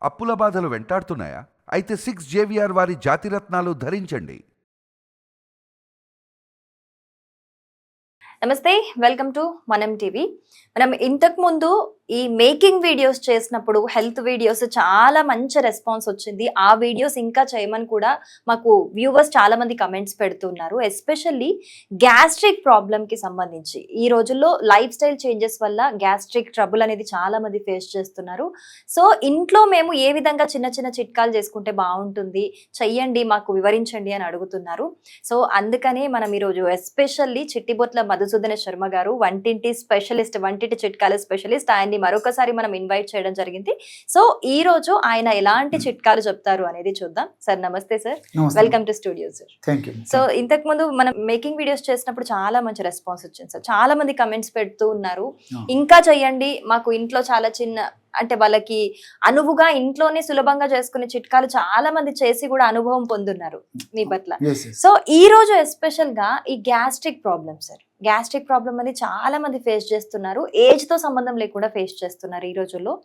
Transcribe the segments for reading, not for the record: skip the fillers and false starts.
అప్పుల బాధలు వెంటాడుతున్నాయా? అయితే 6 జేవిఆర్ వారి జాతిరత్నాలు ధరించండి. నమస్తే, వెల్కమ్ టు మనం టీవీ. మనం ఇంతకు ముందు ఈ మేకింగ్ వీడియోస్ చేసినప్పుడు హెల్త్ వీడియోస్ చాలా మంచి రెస్పాన్స్ వచ్చింది. ఆ వీడియోస్ ఇంకా చేయమని కూడా మాకు వ్యూవర్స్ చాలా మంది కమెంట్స్ పెడుతున్నారు. ఎస్పెషల్లీ గ్యాస్ట్రిక్ ప్రాబ్లమ్ కి సంబంధించి ఈ రోజుల్లో లైఫ్ స్టైల్ చేంజెస్ వల్ల గ్యాస్ట్రిక్ ట్రబుల్ అనేది చాలా మంది ఫేస్ చేస్తున్నారు. సో ఇంట్లో మేము ఏ విధంగా చిన్న చిన్న చిట్కాలు చేసుకుంటే బాగుంటుంది, చెయ్యండి, మాకు వివరించండి అని అడుగుతున్నారు. సో అందుకనే మనం ఈరోజు ఎస్పెషల్లీ చిట్టిబొట్ల మధుసూదన శర్మ గారు, వంటింటి స్పెషలిస్ట్, వంటింటి చిట్కాల స్పెషలిస్ట్, ఆయన్ని మరొకసారి మనం ఇన్వైట్ చేయడం జరిగింది. సో ఈ రోజు ఆయన ఎలాంటి చిట్కాలు చెప్తారు అనేది చూద్దాం. సార్ నమస్తే sir, welcome to studio sir. So ఇంతకు ముందు మనం మేకింగ్ వీడియోస్ చేసినప్పుడు చాలా మంచి రెస్పాన్స్ వచ్చింది సార్. చాలా మంది కమెంట్స్ పెడుతూ ఉన్నారు, ఇంకా చెయ్యండి, మాకు ఇంట్లో చాలా చిన్న అంటే వాళ్ళకి అనువుగా ఇంట్లోనే సులభంగా చేసుకునే చిట్కాలు చాలా మంది చేసి కూడా అనుభవం పొందున్నారు మీ పట్ల. సో ఈ రోజు ఎస్పెషల్ గా ఈ gastric problem sir, gastric problem అనేది చాలా మంది ఫేస్ చేస్తున్నారు, ఏజ్ తో సంబంధం లేకుండా ఫేస్ చేస్తున్నారు ఈ రోజుల్లో.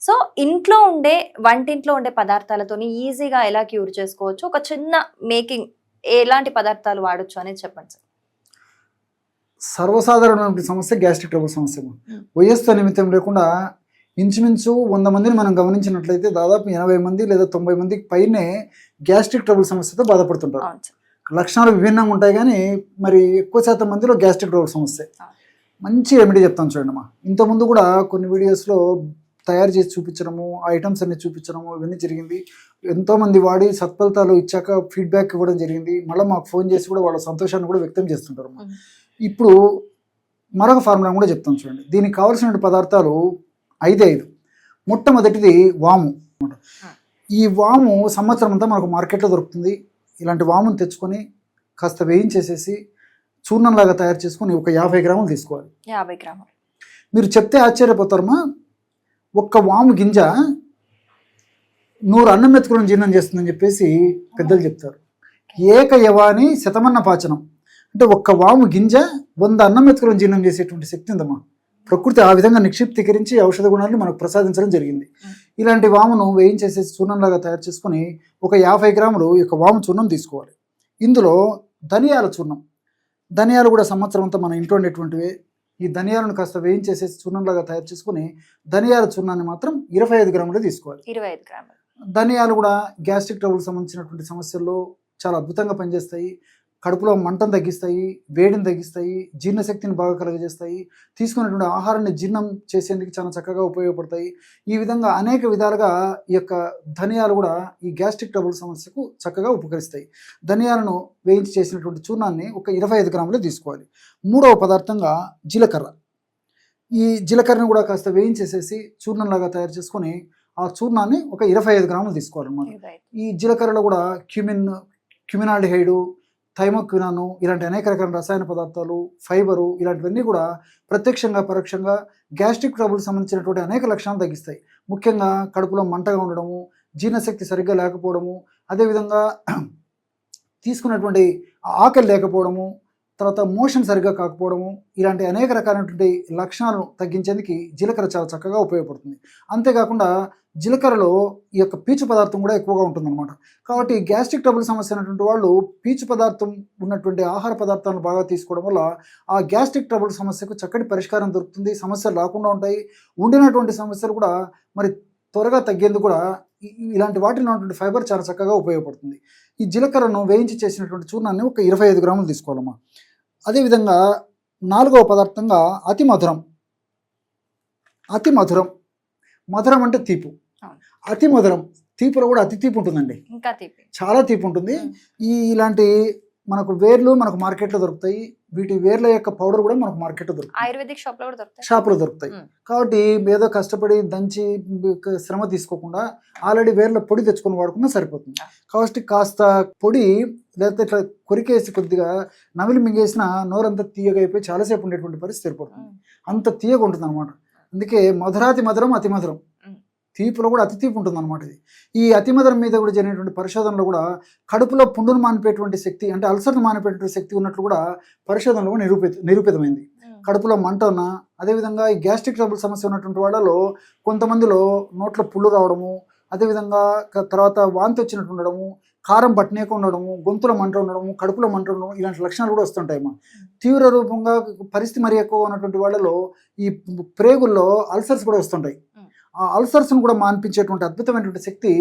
సో ఇంట్లో ఉండే వంటింట్లో ఉండే పదార్థాలతోని ఈజీగా ఎలా క్యూర్ చేసుకోవచ్చు, ఒక చిన్న మేకింగ్ ఎలాంటి పదార్థాలు వాడచ్చు అనేది చెప్పండి సార్. సర్వసాధారణమైన సమస్య గ్యాస్ట్రిక్ ట్రబుల్ సమస్య. వయస్సు నిమిత్తం లేకుండా ఇంచుమించు 100 మందిని మనం గమనించినట్లయితే దాదాపు 80 మంది లేదా 90 మందికి పైనే గ్యాస్ట్రిక్ ట్రబుల్ సమస్యతో బాధపడుతుంటారు. లక్షణాలు విభిన్నంగా ఉంటాయి, కానీ మరి ఎక్కువ శాతం మందిలో గ్యాస్ట్రిక్ ట్రబుల్ సమస్య. మంచి రెమెడీ చెప్తాను చూడండి అమ్మా. ఇంతకుముందు కూడా కొన్ని వీడియోస్లో తయారు చేసి చూపించడము, ఐటమ్స్ అన్ని చూపించడము ఇవన్నీ జరిగింది. ఎంతోమంది వాడి సత్ఫలితాలు ఇచ్చాక ఫీడ్బ్యాక్ ఇవ్వడం జరిగింది. మళ్ళీ మాకు ఫోన్ చేసి కూడా వాళ్ళ సంతోషాన్ని కూడా వ్యక్తం చేస్తుంటారు. ఇప్పుడు మరొక ఫార్ములా కూడా చెప్తాను చూడండి. దీనికి కావాల్సిన పదార్థాలు 5. మొట్టమొదటిది వాము. ఈ వాము సంవత్సరం అంతా మనకు మార్కెట్లో దొరుకుతుంది. ఇలాంటి వామును తెచ్చుకొని కాస్త వేయించేసేసి చూర్ణంలాగా తయారు చేసుకొని ఒక 50 గ్రాములు తీసుకోవాలి. 50 గ్రాములు. మీరు చెప్తే ఆశ్చర్యపోతారమ్మా, ఒక్క వాము గింజ 100 అన్నం మెతుకులను జీర్ణం చేస్తుందని చెప్పేసి పెద్దలు చెప్తారు. ఏక యవాని శతమన్న పాచనం అంటే ఒక్క వాము గింజ 100 అన్నం మెతుకులను జీర్ణం చేసేటువంటి శక్తి ఉందమ్మా. ప్రకృతి ఆ విధంగా నిక్షిప్తీకరించి ఔషధ గుణాలను మనకు ప్రసాదించడం జరిగింది. ఇలాంటి వామును వేయించేసేసి చూర్ణంలాగా తయారు చేసుకొని ఒక 50 గ్రాములు ఈ యొక్క వాము చూర్ణం తీసుకోవాలి. ఇందులో ధనియాల చూర్ణం, ధనియాలు కూడా సంవత్సరం అంతా మన ఇంట్లో ఉండేటువంటివే. ఈ ధనియాలను కాస్త వేయించేసేసి చూర్ణంలాగా తయారు చేసుకుని ధనియాల చూర్ణాన్ని మాత్రం 25 గ్రాములు తీసుకోవాలి. 25 గ్రాములు. ధనియాలు కూడా గ్యాస్ట్రిక్ ట్రబుల్ సంబంధించినటువంటి సమస్యల్లో చాలా అద్భుతంగా పనిచేస్తాయి. కడుపులో మంటను తగ్గిస్తాయి, వేడిని తగ్గిస్తాయి, జీర్ణశక్తిని బాగా కలుగజేస్తాయి, తీసుకున్నటువంటి ఆహారాన్ని జీర్ణం చేసేందుకు చాలా చక్కగా ఉపయోగపడతాయి. ఈ విధంగా అనేక విధాలుగా ఈ యొక్క ధనియాలు కూడా ఈ గ్యాస్ట్రిక్ ట్రబుల్ సమస్యకు చక్కగా ఉపకరిస్తాయి. ధనియాలను వేయించి చేసినటువంటి చూర్ణాన్ని ఒక 25 గ్రాములు తీసుకోవాలి. మూడవ పదార్థంగా జీలకర్ర. ఈ జీలకర్రను కూడా కాస్త వేయించేసేసి చూర్ణంలాగా తయారు చేసుకొని ఆ చూర్ణాన్ని ఒక 25 గ్రాములు తీసుకోవాలన్నమాట. ఈ జీలకర్రలో కూడా క్యూమినాల్డిహైడు, థైమోక్వినాను ఇలాంటి అనేక రకాల రసాయన పదార్థాలు, ఫైబరు ఇలాంటివన్నీ కూడా ప్రత్యక్షంగా పరోక్షంగా గ్యాస్ట్రిక్ ట్రబుల్ సంబంధించినటువంటి అనేక లక్షణాలు తగ్గిస్తాయి. ముఖ్యంగా కడుపులో మంటగా ఉండడము, జీర్ణశక్తి సరిగ్గా లేకపోవడము, అదేవిధంగా తీసుకున్నటువంటి ఆకలి లేకపోవడము, తర్వాత మోషన్ సరిగ్గా కాకపోవడము, ఇలాంటి అనేక రకాలైనటువంటి లక్షణాలను తగ్గించేందుకు జీలకర్ర చాలా చక్కగా ఉపయోగపడుతుంది. అంతేకాకుండా జీలకర్రలో ఈ యొక్క పీచు పదార్థం కూడా ఎక్కువగా ఉంటుందన్నమాట. కాబట్టి గ్యాస్ట్రిక్ ట్రబుల్ సమస్య అయినటువంటి వాళ్ళు పీచు పదార్థం ఉన్నటువంటి ఆహార పదార్థాలను బాగా తీసుకోవడం వల్ల ఆ గ్యాస్ట్రిక్ ట్రబుల్ సమస్యకు చక్కటి పరిష్కారం దొరుకుతుంది. సమస్యలు రాకుండా ఉంటాయి. ఉండినటువంటి సమస్యలు కూడా మరి త్వరగా తగ్గేందుకు కూడా ఇలాంటి వాటిలో ఉన్నటువంటి ఫైబర్ చాలా చక్కగా ఉపయోగపడుతుంది. ఈ జీలకర్రను వేయించి చేసినటువంటి చూర్ణాన్ని ఒక 25 గ్రాములు తీసుకోవాలమ్మా. అదేవిధంగా 4వ పదార్థంగా అతి మధురం. అతి మధురం, మధురం అంటే తీపు. అతి మధురం, తీపులో కూడా అతి తీపి ఉంటుందండి, చాలా తీపి ఉంటుంది. ఇలాంటి మనకు వేర్లు మనకు మార్కెట్లో దొరుకుతాయి. వీటి వేర్ల యొక్క పౌడర్ కూడా మనకు మార్కెట్లో దొరుకుతుంది, ఆయుర్వేదిక్ షాప్లో దొరుకుతాయి. కాబట్టి ఏదో కష్టపడి దంచి శ్రమ తీసుకోకుండా ఆల్రెడీ వేర్ల పొడి తెచ్చుకొని వాడుకున్నా సరిపోతుంది. కాబట్టి కాస్త పొడి లేకపోతే ఇట్లా కొరికేసి కొద్దిగా నమిలి మింగేసిన నోరంతా తీయగా అయిపోయి చాలాసేపు ఉండేటువంటి పరిస్థితి ఏర్పడుతుంది. అంత తీయగా ఉంటుంది అనమాట. అందుకే మధురాతి మధురం అతి మధురం, తీపిలో కూడా అతి తీపి ఉంటుంది అనమాట. ఈ అతి మధురం మీద కూడా జరిగినటువంటి పరిశోధనలో కూడా కడుపులో పుండును మానిపేటువంటి శక్తి అంటే అల్సర్ను మానిపేటువంటి శక్తి ఉన్నట్లు కూడా పరిశోధనలో కూడా నిరూపితమైంది. కడుపులో మంట ఉన్న, అదేవిధంగా ఈ గ్యాస్ట్రిక్ ట్రబుల్ సమస్య ఉన్నటువంటి వాళ్ళలో కొంతమందిలో నోట్లో పుళ్ళు రావడము, అదేవిధంగా తర్వాత వాంతి వచ్చినట్టు ఉండడము, కారం పట్టనీయకుండా ఉండడము, గొంతులో మంట ఉండడము, కడుపులో మంట ఉండడం, ఇలాంటి లక్షణాలు కూడా వస్తుంటాయమ్మా. తీవ్ర రూపంగా పరిస్థితి మరీ ఎక్కువ ఉన్నటువంటి వాళ్ళలో ఈ ప్రేగుల్లో అల్సర్స్ కూడా వస్తుంటాయి. ఆ అల్సర్స్ను కూడా మాన్పించేటువంటి అద్భుతమైనటువంటి శక్తి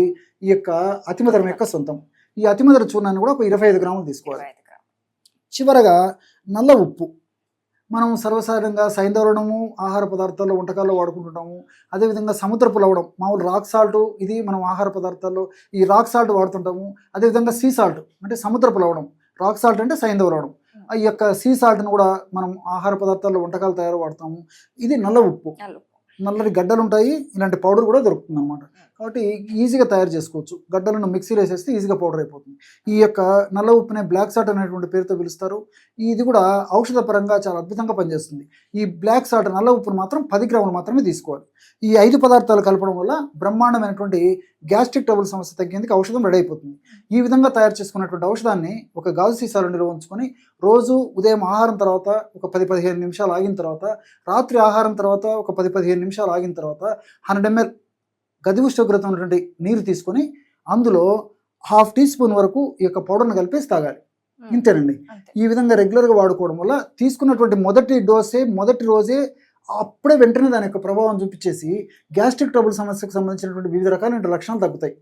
ఈ యొక్క అతిమధురం యొక్క సొంతం. ఈ అతిమధుర చూర్ణాన్ని కూడా ఒక 25 గ్రాములు తీసుకోవాలి. చివరగా నల్ల ఉప్పు. మనం సర్వసాధారణంగా సైంధవలవణము ఆహార పదార్థాల్లో వంటకాల్లో వాడుకుంటుంటాము. అదేవిధంగా సముద్రపు లవణం, మామూలు రాక్ సాల్ట్, ఇది మనం ఆహార పదార్థాల్లో ఈ రాక్ సాల్ట్ వాడుతుంటాము. అదేవిధంగా సీ సాల్ట్ అంటే సముద్రపు లవణం, రాక్ సాల్ట్ అంటే సైంధవలవణం. ఈ యొక్క సీ సాల్ట్ను కూడా మనం ఆహార పదార్థాల్లో వంటకాలు తయారు వాడతాము. ఇది నల్ల ఉప్పు. నల్లటి గడ్డలు ఉంటాయి, ఇలాంటి పౌడర్ కూడా దొరుకుతుంది అనమాట. కాబట్టి ఈజీగా తయారు చేసుకోవచ్చు. గడ్డలను మిక్సీలో వేసేస్తే ఈజీగా పౌడర్ అయిపోతుంది. ఈ యొక్క నల్ల ఉప్పునే బ్లాక్ సాల్ట్ అనేటువంటి పేరుతో పిలుస్తారు. ఇది కూడా ఔషధ పరంగా చాలా అద్భుతంగా పనిచేస్తుంది. ఈ బ్లాక్ సాల్ట్ నల్ల ఉప్పును మాత్రం 10 గ్రాములు మాత్రమే తీసుకోవాలి. ఈ 5 పదార్థాలు కలపడం వల్ల బ్రహ్మాండమైనటువంటి గ్యాస్ట్రిక్ ట్రబుల్ సమస్య తగ్గేందుకు ఔషధం రెడీ అయిపోతుంది. ఈ విధంగా తయారు చేసుకున్నటువంటి ఔషధాన్ని ఒక గాజు సీసాలో నిల్వ ఉంచుకొని రోజు ఉదయం ఆహారం తర్వాత ఒక 10-15 నిమిషాలు ఆగిన తర్వాత, రాత్రి ఆహారం తర్వాత ఒక 10-15 నిమిషాలు ఆగిన తర్వాత 100 ml గది ఉష్ణోగ్రత ఉన్నటువంటి నీరు తీసుకొని అందులో 1/2 టీ స్పూన్ వరకు ఈ యొక్క పౌడర్ను కలిపేసి తాగాలి. ఇంతేనండి. ఈ విధంగా రెగ్యులర్గా వాడుకోవడం వల్ల తీసుకున్నటువంటి మొదటి రోజే అప్పుడే వెంటనే దాని యొక్క ప్రభావం చూపించేసి గ్యాస్ట్రిక్ ట్రబుల్ సమస్యకు సంబంధించినటువంటి వివిధ రకాలైన లక్షణాలు తగ్గుతాయి.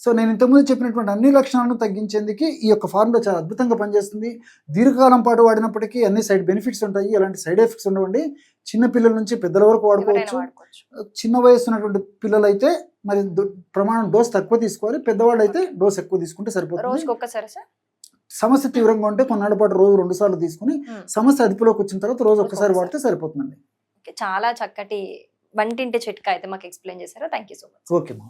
సో నేను ఇంతకుముందు చెప్పినటువంటి అన్ని లక్షణాలను తగ్గించేందుకు ఈ యొక్క ఫార్ములా చాలా అద్భుతంగా పనిచేస్తుంది. దీర్ఘకాలం పాటు వాడినప్పటికీ అన్ని సైడ్ బెనిఫిట్స్ ఉంటాయి, అలాంటి సైడ్ ఎఫెక్ట్స్ ఉండవండి. చిన్న పిల్లల నుంచి పెద్దల వరకు వాడుకోవచ్చు. చిన్న వయసు ఉన్నటువంటి పిల్లలు అయితే మరి డోస్ తక్కువ తీసుకోవాలి, పెద్దవాళ్ళు అయితే డోస్ ఎక్కువ తీసుకుంటే సరిపోతుంది. సమస్య తీవ్రంగా ఉంటే కొన్నాళ్ళ పాటు రోజు 2 సార్లు తీసుకుని సమస్య అదుపులోకి వచ్చిన తర్వాత రోజు ఒక్కసారి వాడితే సరిపోతుందండి. చాలా చక్కటి వంటింటి చిట్కా అయితే మాకు ఎక్స్ప్లెయిన్ చేశారు. Thank you so much. Okay మా.